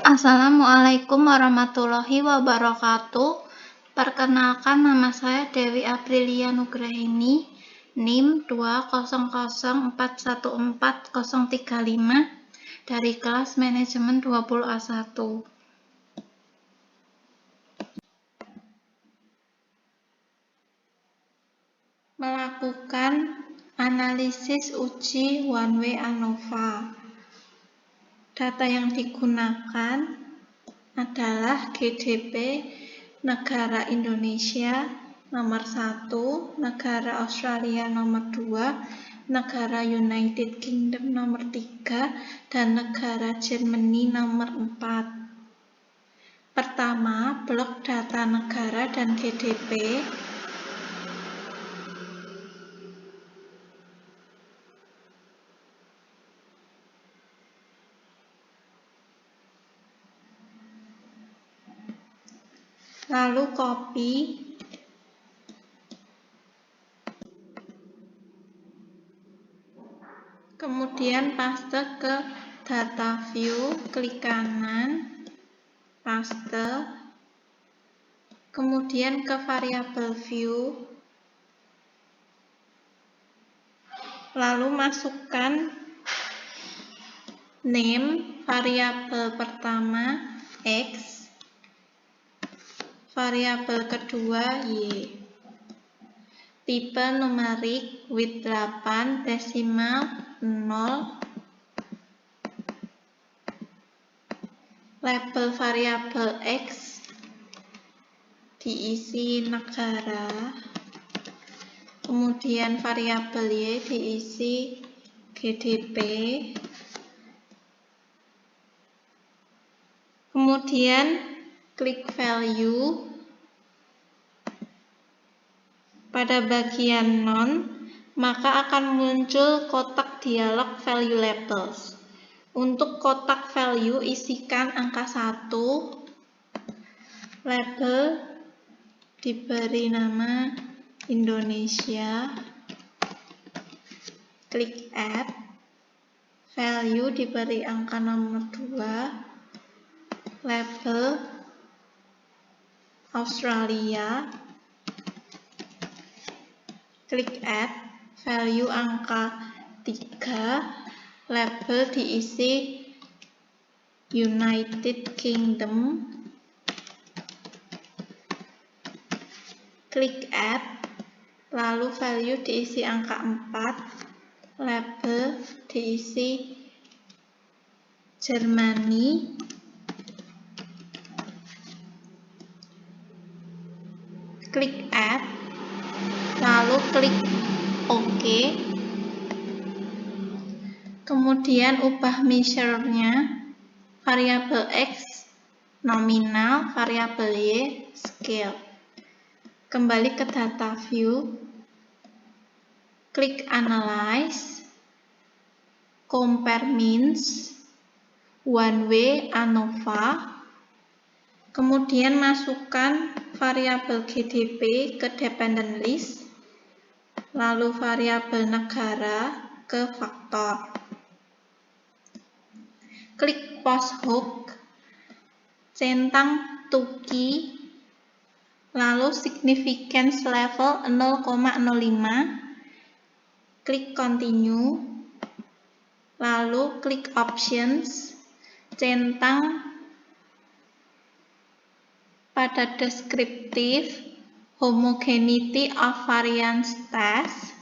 Assalamualaikum warahmatullahi wabarakatuh. Perkenalkan, nama saya Dewi Aprilia Nugrahini, NIM 200414035 dari kelas manajemen 20A1. Melakukan analisis uji one way ANOVA. Data yang digunakan adalah GDP negara Indonesia nomor 1, negara Australia nomor 2, negara United Kingdom nomor 3, dan negara Germany nomor 4. Pertama, blok data negara dan GDP. Lalu copy, kemudian paste ke data view, klik kanan, paste, kemudian ke variabel view, lalu masukkan name variabel pertama X, variabel kedua Y, tipe numerik with 8, desimal 0, label variabel X diisi negara, kemudian variabel Y diisi GDP, kemudian klik value. Pada bagian non, maka akan muncul kotak dialog value labels. Untuk kotak value, isikan angka 1, label diberi nama Indonesia, klik add, value diberi angka nomor 2, label Australia, klik add, value angka 3, label diisi United Kingdom, klik add, lalu value diisi angka 4, label diisi Germany, klik add, lalu klik OK, kemudian ubah measure-nya, variabel X nominal, variabel Y scale. Kembali ke data view, klik analyze, compare means, one way ANOVA, kemudian masukkan variabel GDP ke dependent list, lalu variabel negara ke faktor. Klik post hook, centang to key, lalu significance level 0,05, klik continue, lalu klik options, centang pada descriptive homogeneity of variance test,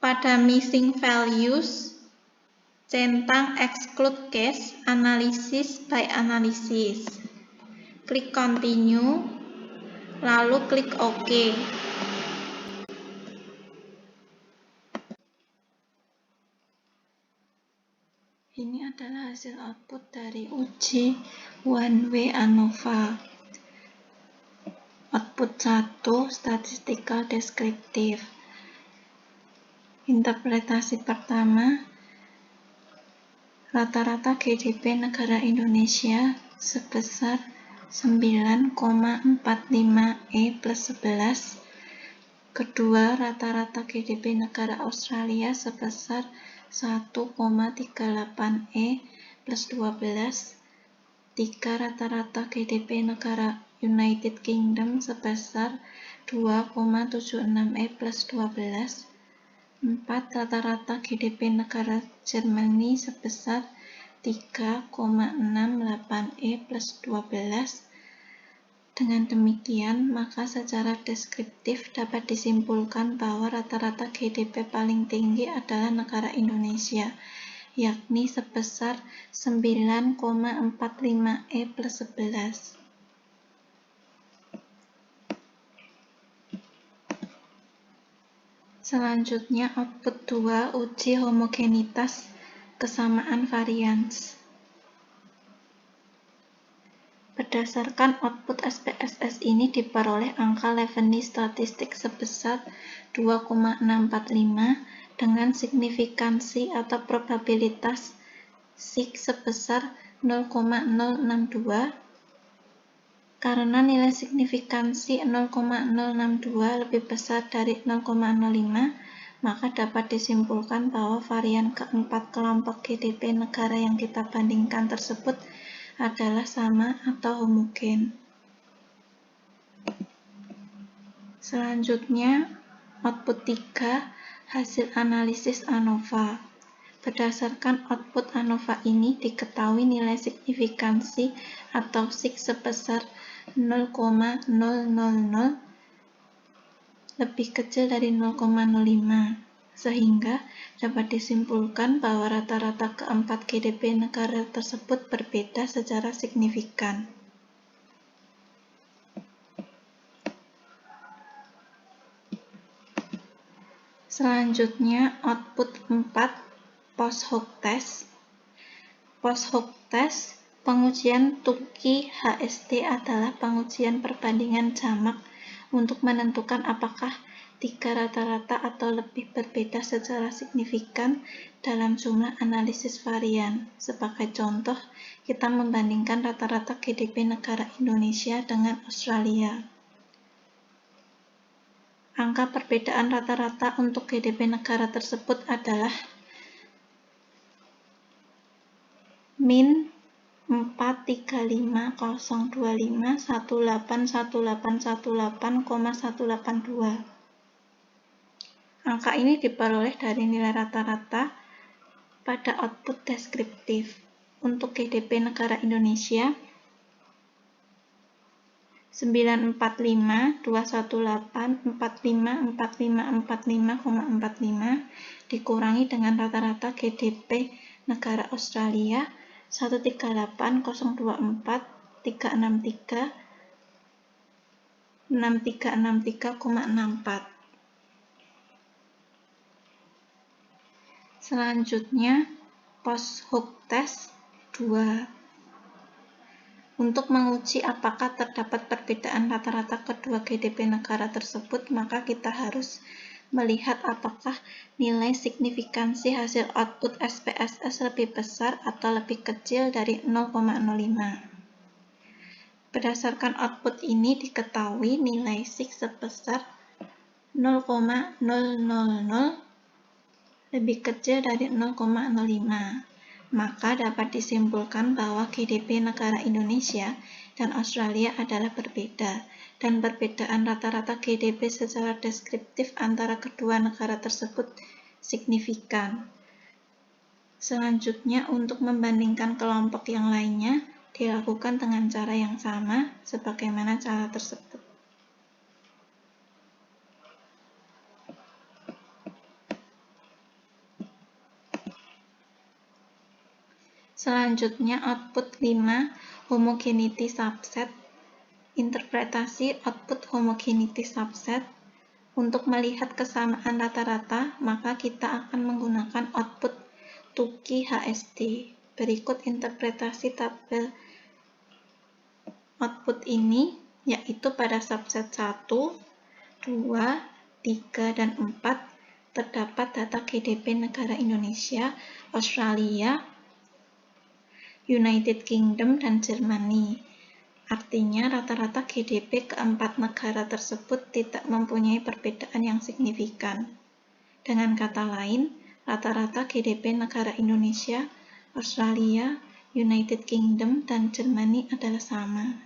pada missing values, centang exclude case analysis by analysis. Klik continue, lalu klik OK. Ini adalah hasil output dari uji one way ANOVA. Output 1, statistical descriptive. Interpretasi pertama, rata-rata GDP negara Indonesia sebesar 9,45 E plus 11. Kedua, rata-rata GDP negara Australia sebesar 1,38 E plus 12. 3. Rata-rata GDP negara United Kingdom sebesar 2,76 plus 12. 4. Rata-rata GDP negara Jermani sebesar 3,68 plus 12. Dengan demikian, maka secara deskriptif dapat disimpulkan bahwa rata-rata GDP paling tinggi adalah negara Indonesia, yakni sebesar 9,45 plus 11. Selanjutnya, output 2, uji homogenitas kesamaan varians. Berdasarkan output SPSS ini diperoleh angka Leibniz statistik sebesar 2,645 dengan signifikansi atau probabilitas sig sebesar 0,062. Karena nilai signifikansi 0,062 lebih besar dari 0,05, maka dapat disimpulkan bahwa varian keempat kelompok GDP negara yang kita bandingkan tersebut adalah sama atau homogen. Selanjutnya, output 3, hasil analisis ANOVA. Berdasarkan output ANOVA ini diketahui nilai signifikansi atau sig sebesar 0,000 lebih kecil dari 0,05, sehingga dapat disimpulkan bahwa rata-rata keempat GDP negara tersebut berbeda secara signifikan. Selanjutnya, output 4, post hoc test. Post hoc test pengujian Tukey HST adalah pengujian perbandingan jamak untuk menentukan apakah tiga rata-rata atau lebih berbeda secara signifikan dalam jumlah analisis varian. Sebagai contoh, kita membandingkan rata-rata GDP negara Indonesia dengan Australia. Angka perbedaan rata-rata untuk GDP negara tersebut adalah min 435,025,1818,182. Angka ini diperoleh dari nilai rata-rata pada output deskriptif. Untuk GDP negara Indonesia 945,218,45,45,45,45 dikurangi dengan rata-rata GDP negara Australia 138,024,363,6364. Selanjutnya, post hoc test 2. Untuk menguji apakah terdapat perbedaan rata-rata kedua GDP negara tersebut, maka kita harus melihat apakah nilai signifikansi hasil output SPSS lebih besar atau lebih kecil dari 0,05. Berdasarkan output ini diketahui nilai sig sebesar 0,000 lebih kecil dari 0,05. Maka dapat disimpulkan bahwa GDP negara Indonesia dan Australia adalah berbeda, dan perbedaan rata-rata GDP secara deskriptif antara kedua negara tersebut signifikan. Selanjutnya, untuk membandingkan kelompok yang lainnya, dilakukan dengan cara yang sama, sebagaimana cara tersebut. Selanjutnya, output 5, homogeneity subset. Interpretasi output homogeneity subset. Untuk melihat kesamaan rata-rata, maka kita akan menggunakan output Tukey HST. Berikut interpretasi tabel output ini, yaitu pada subset 1, 2, 3, dan 4 terdapat data GDP negara Indonesia, Australia, United Kingdom, dan Jermani. Artinya, rata-rata GDP keempat negara tersebut tidak mempunyai perbedaan yang signifikan. Dengan kata lain, rata-rata GDP negara Indonesia, Australia, United Kingdom, dan Jerman adalah sama.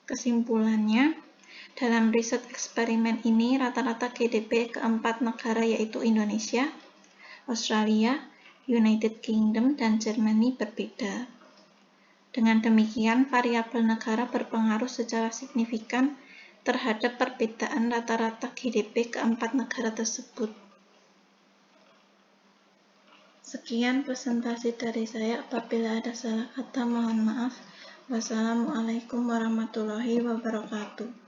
Kesimpulannya, dalam riset eksperimen ini rata-rata GDP keempat negara yaitu Indonesia, Australia, United Kingdom, dan Jerman berbeda. Dengan demikian, variabel negara berpengaruh secara signifikan terhadap perbedaan rata-rata GDP keempat negara tersebut. Sekian presentasi dari saya. Apabila ada salah kata, mohon maaf. Wassalamualaikum warahmatullahi wabarakatuh.